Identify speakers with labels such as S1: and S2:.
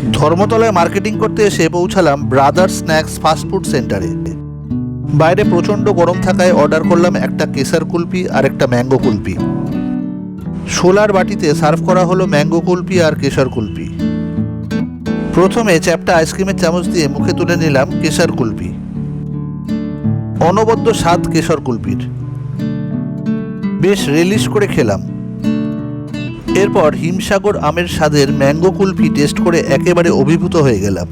S1: ধর্মতলায় মার্কেটিং করতে এসে পৌঁছালাম ব্রাদার্স স্ন্যাক্স ফাস্টফুড সেন্টারে। বাইরে প্রচণ্ড গরম থাকায় অর্ডার করলাম একটা কেশর কুলফি আর একটা ম্যাঙ্গো কুলফি। শোলার বাটিতে সার্ভ করা হলো ম্যাঙ্গো কুলফি আর কেশর কুলফি। প্রথমে চ্যাপটা আইসক্রিমের চামচ দিয়ে মুখে তুলে নিলাম কেশর কুলফি। অনবদ্য স্বাদ কেশর কুলফির, বেশ রিলিশ করে খেলাম। এরপর হিমসাগর আমের স্বাদের ম্যাঙ্গো কুলফি টেস্ট করে একেবারে অভিভূত হয়ে গেলাম।